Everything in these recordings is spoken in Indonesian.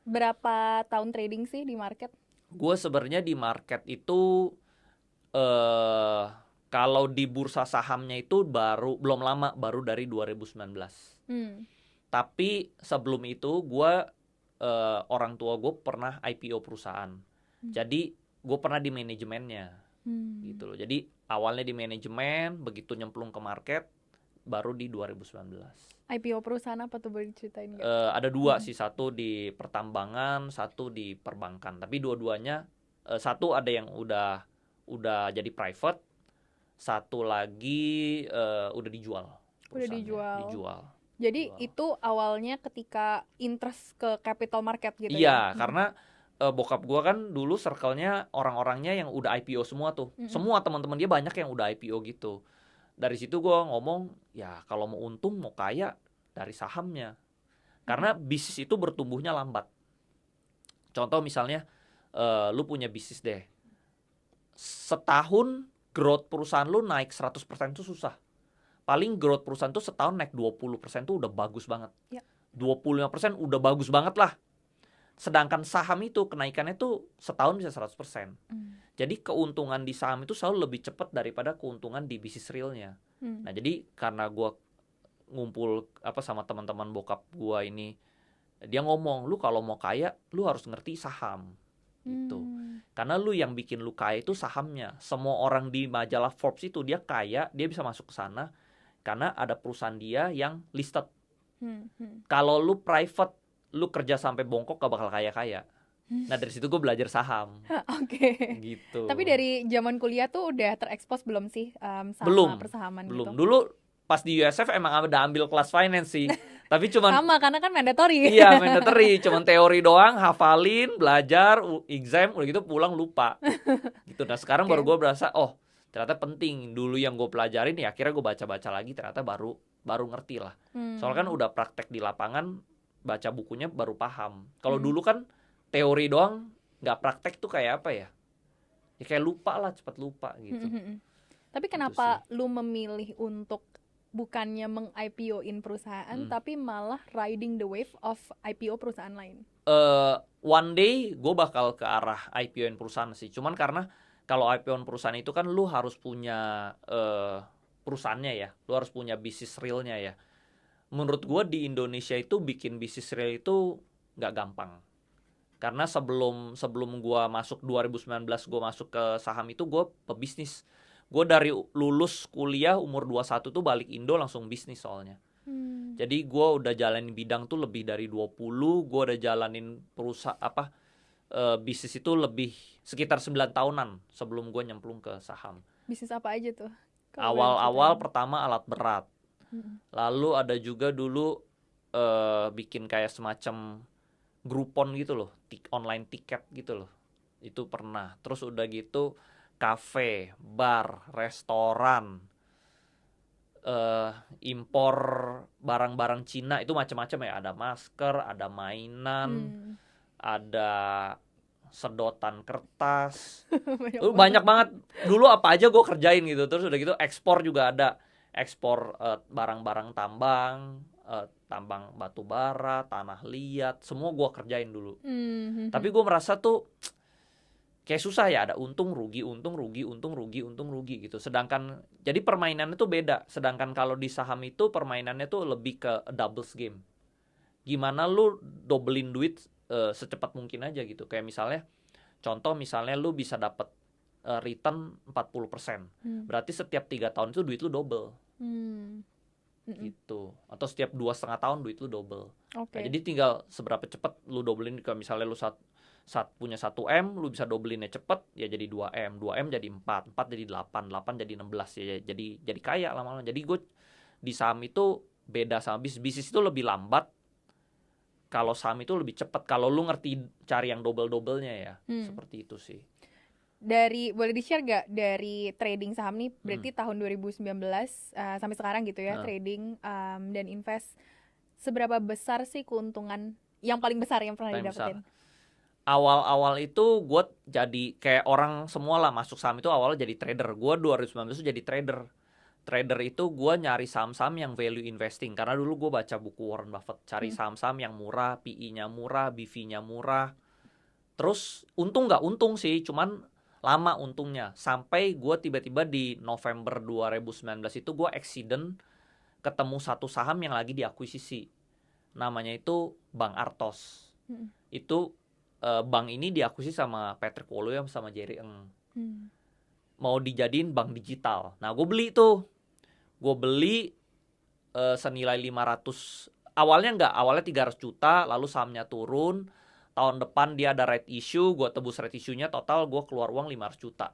Berapa tahun trading sih di market? Gue sebenarnya di market itu eh kalau di bursa sahamnya itu belum lama, baru dari 2019. Hmm. Tapi sebelum itu gue orang tua gue pernah IPO perusahaan. Hmm. Jadi gue pernah di manajemennya Hmm. gitu loh. Jadi awalnya di manajemen, begitu nyemplung ke market baru di 2019. IPO perusahaan apa tuh, boleh diceritain nggak? Ada dua sih, satu di pertambangan, satu di perbankan. Tapi dua-duanya satu ada yang udah jadi private, satu lagi udah dijual Udah perusahaannya, dijual. dijual. Jadi Dijual. itu awalnya ketika interest ke capital market gitu ya? Iya, karena bokap gua kan dulu circle-nya orang-orangnya yang udah IPO semua tuh. Mm-mm. Semua teman-teman dia banyak yang udah IPO gitu. Dari situ gua ngomong, ya kalau mau untung, mau kaya dari sahamnya. Karena bisnis itu bertumbuhnya lambat. Contoh misalnya lu punya bisnis deh. Setahun growth perusahaan lu naik 100% itu susah. Paling growth perusahaan tuh setahun naik 20% tuh udah bagus banget. Ya. 25% udah bagus banget lah. Sedangkan saham itu kenaikannya tuh setahun bisa 100%. Jadi keuntungan di saham itu selalu lebih cepat daripada keuntungan di bisnis realnya. Nah, jadi karena gue ngumpul sama teman-teman bokap gue ini, dia ngomong, lu kalau mau kaya, lu harus ngerti saham gitu. Karena lu yang bikin lu kaya itu sahamnya. Semua orang di majalah Forbes itu dia kaya, dia bisa masuk ke sana karena ada perusahaan dia yang listed. Kalau lu private, lu kerja sampai bongkok gak bakal kaya-kaya. Nah, dari situ gue belajar saham Oke. Tapi gitu. dari zaman kuliah tuh udah terekspos belum sih sama Belum, persahaman belum. gitu? Dulu pas di USF emang ada ambil kelas finance sih. Tapi cuman Sama, karena kan mandatory. iya mandatory, cuman teori doang, hafalin, belajar, exam, udah gitu pulang lupa. Gitu. Nah, sekarang baru Oke. gue berasa, oh ternyata penting. Dulu yang gue pelajarin ya akhirnya gue baca-baca lagi, ternyata baru baru ngerti lah. Soalnya kan udah praktek di lapangan, baca bukunya baru paham. Kalau dulu kan teori doang, nggak praktek tuh kayak apa ya? Ya kayak lupa lah, cepat lupa gitu. Tapi Itu sih. kenapa lu memilih untuk bukannya meng-IPO-in perusahaan, tapi malah riding the wave of IPO perusahaan lain? One day gue bakal ke arah IPO-in perusahaan sih. Cuman karena kalau IPO-in perusahaan itu kan lu harus punya perusahaannya ya. Lu harus punya bisnis realnya ya. Menurut gue di Indonesia itu bikin bisnis real itu nggak gampang. Karena sebelum sebelum gue masuk 2019 gue masuk ke saham itu gue pebisnis. Gue dari lulus kuliah umur 21 tuh balik Indo langsung bisnis soalnya. Jadi gue udah jalanin bidang tuh lebih dari 20, gue udah jalanin bisnis itu lebih sekitar 9 tahunan sebelum gue nyemplung ke saham. Bisnis apa aja tuh, kalau boleh Awal-awal diceritain? pertama alat berat. Lalu ada juga dulu bikin kayak semacam Groupon gitu loh, online tiket gitu loh. Itu pernah. Terus udah gitu kafe, bar, restoran, impor barang-barang Cina itu macam-macam ya. Ada masker, ada mainan, ada sedotan kertas. Banyak banget. Banyak banget. Dulu apa aja gue kerjain gitu. Terus udah gitu ekspor juga ada. Ekspor barang-barang tambang, tambang batu bara, tanah liat, semua gue kerjain dulu. Tapi gue merasa tuh kayak susah ya, ada untung rugi, untung rugi, untung rugi, untung rugi gitu. Sedangkan jadi permainannya tuh beda. Sedangkan kalau di saham itu permainannya tuh lebih ke doubles game. Gimana lu dobelin duit secepat mungkin aja gitu. Kayak misalnya contoh misalnya lu bisa dapat return 40%. Berarti setiap 3 tahun itu duit lu double. Gitu. Atau setiap 2,5 tahun duit lu double. Nah, Oke. jadi tinggal seberapa cepat lu dobelin. Kalau misalnya lu punya 1 M, lu bisa dobelinnya cepet ya jadi 2 M, 2 M jadi 4, 4 jadi 8, 8 jadi 16 ya jadi kaya lama-lama. Jadi gue di saham itu beda sama bisnis itu lebih lambat. Kalau saham itu lebih cepat kalau lu ngerti cari yang double-doublenya ya. Seperti itu sih. Boleh di-share gak dari trading saham nih, berarti tahun 2019 sampai sekarang gitu ya, trading dan invest, seberapa besar sih keuntungan yang paling besar yang pernah Paling besar. didapetin? Awal-awal itu gue jadi kayak orang semua lah masuk saham itu awalnya jadi trader. Gue 2019 itu jadi trader. Trader itu gue nyari saham-saham yang value investing. Karena dulu gue baca buku Warren Buffett. Cari saham-saham yang murah, PE-nya murah, BV-nya murah. Terus untung nggak untung sih, cuman lama untungnya. Sampai gue tiba-tiba di November 2019 itu gue accident ketemu satu saham yang lagi diakuisisi. Namanya itu Bank Artos. Itu bank ini diakuisisi sama Patrick Woloy sama Jerry Ng. Mau dijadiin bank digital. Nah, gue beli tuh. Gue beli senilai 500. Awalnya 300 juta, lalu sahamnya turun. Tahun depan dia ada right issue, gue tebus right issue-nya, total gue keluar uang 500 juta.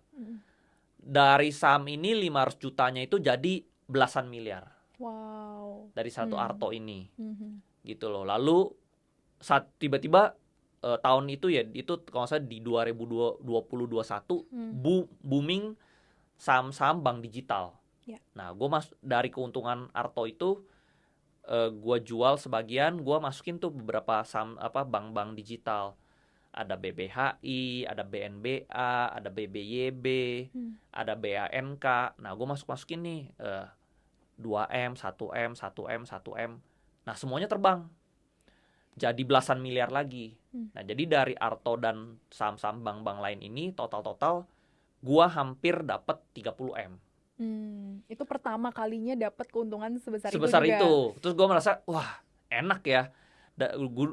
Dari saham ini 500 jutanya itu jadi belasan miliar. Wow. Dari satu Arto ini. Gitu loh. Lalu saat tiba-tiba tahun itu ya, itu kalau nggak salah di 2020-2021 booming saham-saham bank digital. Nah, gue dari keuntungan Arto itu gue jual sebagian, gue masukin tuh beberapa saham bank-bank digital. Ada BBHI, ada BNBA, ada BBYB, ada BANK. Nah, gue masukin nih 2M, 1M, 1M, 1M. Nah, semuanya terbang. Jadi belasan miliar lagi. Nah, jadi dari Arto dan saham-saham bank-bank lain ini total gua hampir dapat 30M. Itu pertama kalinya dapat keuntungan sebesar itu juga. Terus gua merasa, wah, enak ya.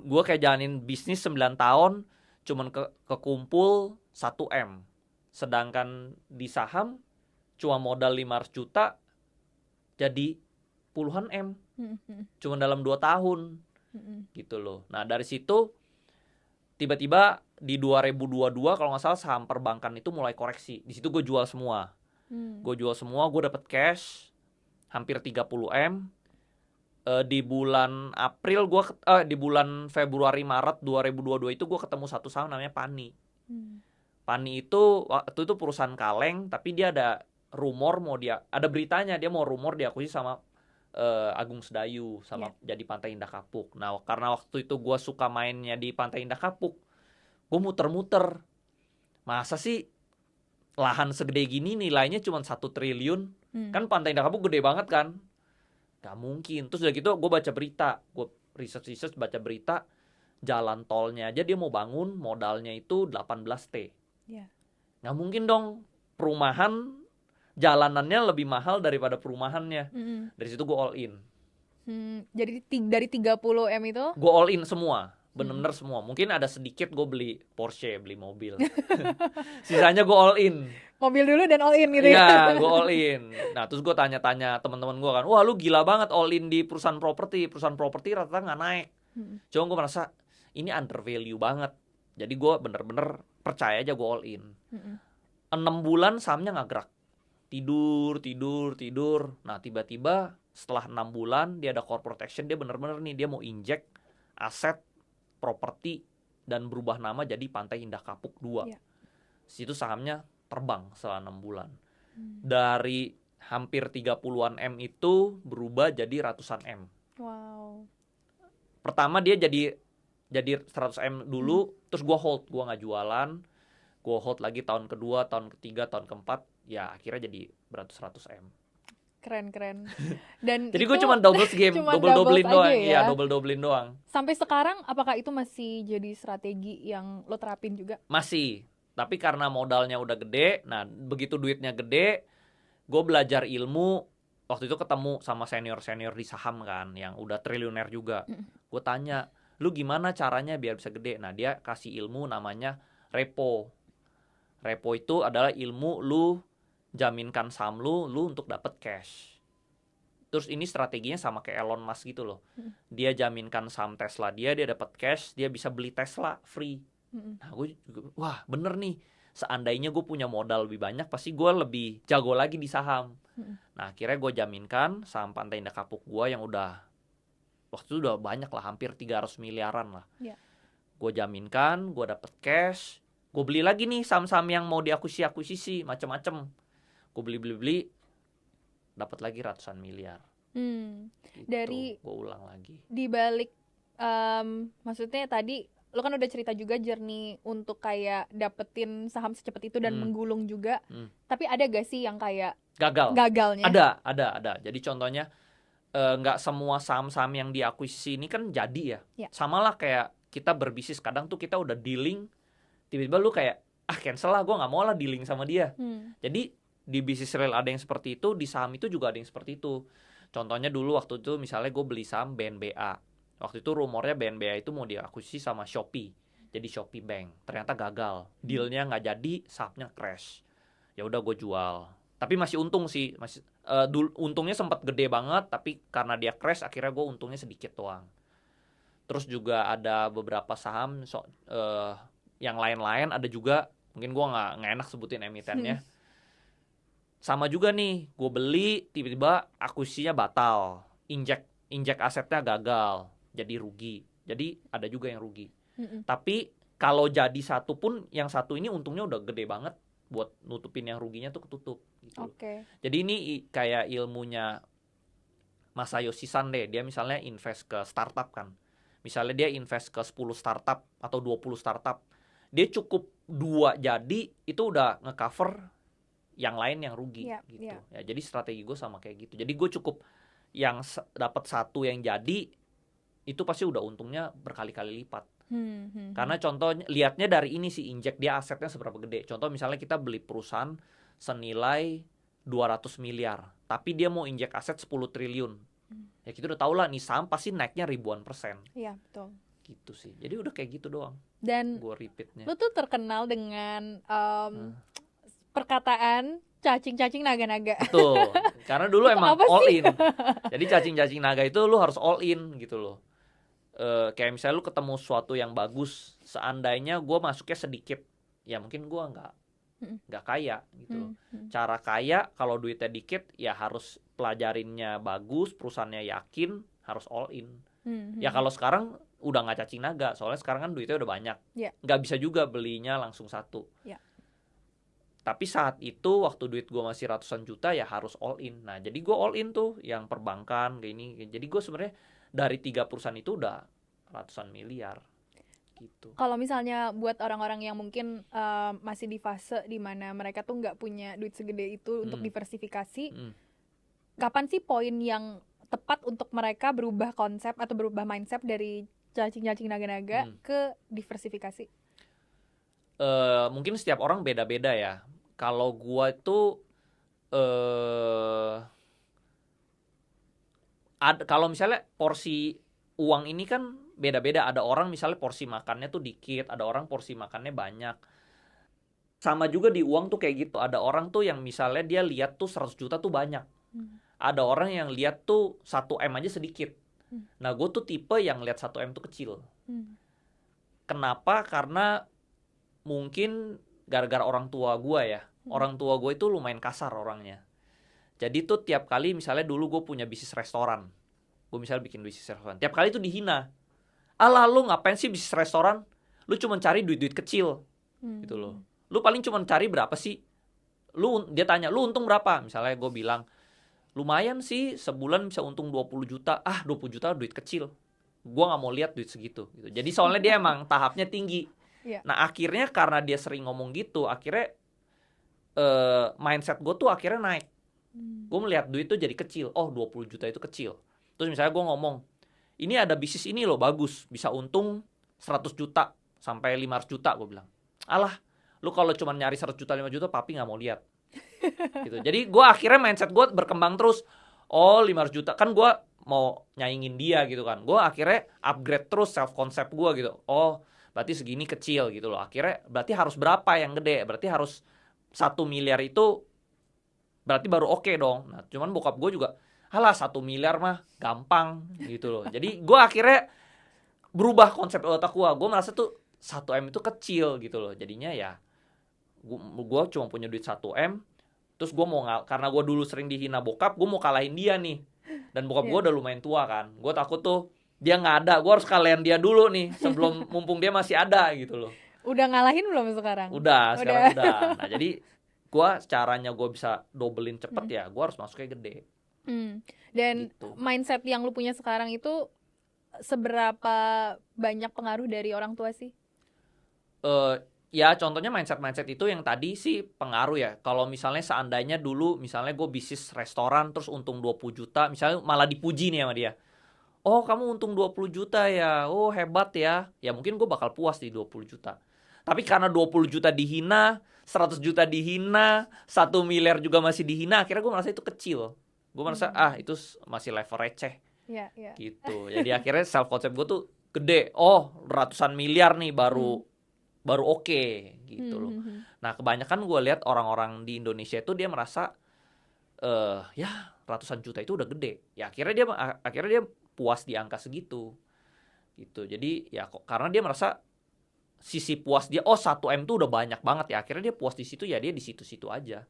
Gua kayak jalanin bisnis 9 tahun cuman kekumpul 1M. Sedangkan di saham cuma modal 500 juta jadi puluhan M. Cuma dalam 2 tahun. Gitu loh. Nah, dari situ tiba-tiba di 2022 kalau nggak salah saham perbankan itu mulai koreksi. Di situ gue jual semua. Gue dapat cash hampir 30M. Di bulan April di bulan Februari Maret 2022 itu gue ketemu satu saham namanya Pani. Pani itu waktu itu perusahaan kaleng, tapi dia ada rumor ada beritanya dia mau rumor diakuisisi sama Agung Sedayu sama jadi Pantai Indah Kapuk. Nah, karena waktu itu gue suka mainnya di Pantai Indah Kapuk, gue muter-muter. Masa sih lahan segede gini nilainya cuma 1 triliun? Kan Pantai Indah Kapuk gede banget kan? Gak mungkin. Terus udah gitu gue baca berita, gue research baca berita, jalan tolnya aja dia mau bangun modalnya itu 18T. Gak mungkin dong perumahan jalanannya lebih mahal daripada perumahannya. Dari situ gue all in. Jadi dari 30M itu gue all in semua, bener-bener semua. Mungkin ada sedikit gue beli Porsche, beli mobil. Sisanya gue all in. Mobil dulu dan all in gitu ya. Iya, gue all in. Nah, terus gue tanya-tanya teman-teman gue kan, wah lu gila banget all in di perusahaan properti rata-rata nggak naik. Cuma gue merasa ini under value banget. Jadi gue bener-bener percaya aja gue all in. 6 bulan sahamnya nggak gerak. Tidur. Nah, tiba-tiba setelah 6 bulan dia ada corporate action, dia bener-bener nih dia mau injek aset properti dan berubah nama jadi Pantai Indah Kapuk 2. Situ sahamnya terbang setelah 6 bulan. Dari hampir 30-an M itu berubah jadi ratusan M. Wow. Pertama dia jadi 100M dulu, terus gue hold, gue nggak jualan. Gue hold lagi tahun kedua, tahun ketiga, tahun keempat, ya akhirnya jadi beratus-ratus M. Keren. Dan jadi gue cuma double game, double-doublein doang. Iya, double-doublein doang. Sampai sekarang apakah itu masih jadi strategi yang lo terapin juga? Masih. Tapi karena modalnya udah gede, nah begitu duitnya gede, gue belajar ilmu. Waktu itu ketemu sama senior-senior di saham kan, yang udah triliuner juga. Gue tanya, lu gimana caranya biar bisa gede? Nah, dia kasih ilmu namanya repo. Repo itu adalah ilmu lu jaminkan saham lu untuk dapat cash. Terus ini strateginya sama kayak Elon Musk gitu loh. Dia jaminkan saham Tesla dia dapat cash, dia bisa beli Tesla free. Nah, gue juga, wah bener nih. Seandainya gue punya modal lebih banyak, pasti gue lebih jago lagi di saham. Nah, akhirnya gue jaminkan saham Pantai Indah Kapuk gue yang waktu itu udah banyak lah, hampir 300 miliaran lah. Gue jaminkan, gue dapet cash. Gue beli lagi nih saham-saham yang mau diakuisisi macem-macem. Gue beli, dapat lagi ratusan miliar. Gitu. Dari gue ulang lagi. Di balik, maksudnya tadi lo kan udah cerita juga journey untuk kayak dapetin saham secepat itu dan menggulung juga. Tapi ada gak sih yang kayak gagalnya? Ada. Jadi contohnya nggak semua saham-saham yang diakuisisi ini kan jadi ya. Sama lah kayak kita berbisnis, kadang tuh kita udah dealing, tiba-tiba lu kayak cancel lah, gue nggak mau lah dealing sama dia. Jadi di bisnis real ada yang seperti itu, di saham itu juga ada yang seperti itu. Contohnya dulu waktu itu misalnya gue beli saham BNBA. Waktu itu rumornya BNBA itu mau diakuisisi sama Shopee, jadi Shopee Bank. Ternyata gagal, dealnya nggak jadi, sahamnya crash. Ya udah gue jual. Tapi masih untung sih, untungnya sempat gede banget, tapi karena dia crash akhirnya gue untungnya sedikit doang. Terus juga ada beberapa saham yang lain-lain ada juga, mungkin gue nggak enak sebutin emitennya. Sama juga nih, gue beli tiba-tiba akuisisinya batal, injek asetnya gagal, jadi rugi. Jadi ada juga yang rugi. Tapi kalau jadi satu pun, yang satu ini untungnya udah gede banget buat nutupin yang ruginya tuh ketutup gitu. Jadi ini kayak ilmunya Masayoshi Son deh. Dia misalnya invest ke startup kan. Misalnya dia invest ke 10 startup atau 20 startup. Dia cukup 2 jadi itu udah ngecover yang lain yang rugi gitu. Ya, jadi strategi gue sama kayak gitu. Jadi gue cukup yang dapat satu yang jadi itu pasti udah untungnya berkali-kali lipat. Karena contohnya lihatnya dari ini sih, injek dia asetnya seberapa gede. Contoh misalnya kita beli perusahaan senilai 200 miliar, tapi dia mau injek aset 10 triliun. Ya kita udah tahu lah nih saham pasti naiknya ribuan persen. Iya, betul. Gitu sih. Jadi udah kayak gitu doang. Dan gue repeatnya. lu tuh terkenal dengan perkataan cacing-cacing naga-naga. Betul. Karena dulu emang all in. Jadi cacing-cacing naga itu lu harus all in gitu loh. Kayak misalnya lu ketemu sesuatu yang bagus, seandainya gue masuknya sedikit, ya mungkin gue nggak kaya gitu. Cara kaya kalau duitnya dikit ya harus pelajarinnya bagus, perusahaannya yakin, harus all in. Ya kalau sekarang udah nggak cacing naga, soalnya sekarang kan duitnya udah banyak, nggak bisa juga belinya langsung satu. Tapi saat itu waktu duit gue masih ratusan juta ya harus all in. Nah jadi gue all in tuh yang perbankan kayak ini. Jadi gue sebenarnya dari 3 perusahaan itu udah ratusan miliar gitu. Kalau misalnya buat orang-orang yang mungkin masih di fase dimana mereka tuh nggak punya duit segede itu untuk diversifikasi, kapan sih poin yang tepat untuk mereka berubah konsep atau berubah mindset dari cacing-cacing naga-naga ke diversifikasi? Mungkin setiap orang beda-beda ya. Kalau gua itu kalau misalnya porsi uang ini kan beda-beda. Ada orang misalnya porsi makannya tuh dikit, ada orang porsi makannya banyak. Sama juga di uang tuh kayak gitu. Ada orang tuh yang misalnya dia lihat tuh 100 juta tuh banyak. Ada orang yang lihat tuh 1M aja sedikit. Nah gue tuh tipe yang lihat 1M tuh kecil. Kenapa? Karena mungkin gara-gara orang tua gue ya. Orang tua gue itu lumayan kasar orangnya. Jadi tuh tiap kali misalnya dulu gue punya bisnis restoran. Gue misalnya bikin bisnis restoran. Tiap kali tuh dihina. Alah lu ngapain sih bisnis restoran? Lu cuma cari duit-duit kecil. Gitu loh. Lu paling cuma cari berapa sih? Dia tanya, lu untung berapa? Misalnya gue bilang, lumayan sih sebulan bisa untung 20 juta. 20 juta duit kecil. Gue gak mau lihat duit segitu. Gitu. Jadi soalnya dia emang tahapnya tinggi. Nah akhirnya karena dia sering ngomong gitu, akhirnya mindset gue tuh akhirnya naik. Gue melihat duit tuh jadi kecil. 20 juta itu kecil. Terus misalnya gue ngomong, ini ada bisnis ini loh bagus, bisa untung 100 juta sampai 500 juta. Gue bilang, alah lu kalau cuma nyari 100 juta 5 juta papi gak mau lihat. Gitu. Jadi gue akhirnya mindset gue berkembang terus. 500 juta kan gue mau nyaingin dia gitu kan. Gue akhirnya upgrade terus self concept gue gitu. Berarti segini kecil gitu loh. Akhirnya berarti harus berapa yang gede? Berarti harus 1 miliar itu berarti baru oke dong. Nah cuman bokap gue juga, alah 1 miliar mah gampang gitu loh. Jadi gue akhirnya berubah konsep otak gue. Gue merasa tuh 1M itu kecil gitu loh. Jadinya ya gue cuma punya duit 1M. Terus gue mau karena gue dulu sering dihina bokap, gue mau kalahin dia nih. Dan bokap gue udah lumayan tua kan. Gue takut tuh dia nggak ada, gue harus kalahin dia dulu nih sebelum mumpung dia masih ada gitu loh. Udah ngalahin belum sekarang? Udah. Sekarang udah. Nah jadi gue caranya gue bisa dobelin cepet ya, gue harus masuknya gede. Dan gitu. Mindset yang lu punya sekarang itu seberapa banyak pengaruh dari orang tua sih? Ya contohnya mindset itu yang tadi sih pengaruh ya. Kalau misalnya seandainya dulu misalnya gue bisnis restoran terus untung 20 juta, misalnya malah dipuji nih sama dia. Oh kamu untung 20 juta ya, oh hebat ya. Ya mungkin gue bakal puas di 20 juta. Tapi karena 20 juta dihina, 100 juta dihina, 1 miliar juga masih dihina, akhirnya gue merasa itu kecil. Gue merasa itu masih level receh. Iya, iya. Gitu. Jadi akhirnya self concept gue tuh gede. Oh ratusan miliar nih baru oke gitu loh. Nah kebanyakan gue lihat orang-orang di Indonesia itu dia merasa ya ratusan juta itu udah gede. Ya akhirnya dia puas di angka segitu gitu. Jadi ya kok karena dia merasa sisi puas dia 1 M tuh udah banyak banget ya. Akhirnya dia puas di situ ya dia di situ-situ aja.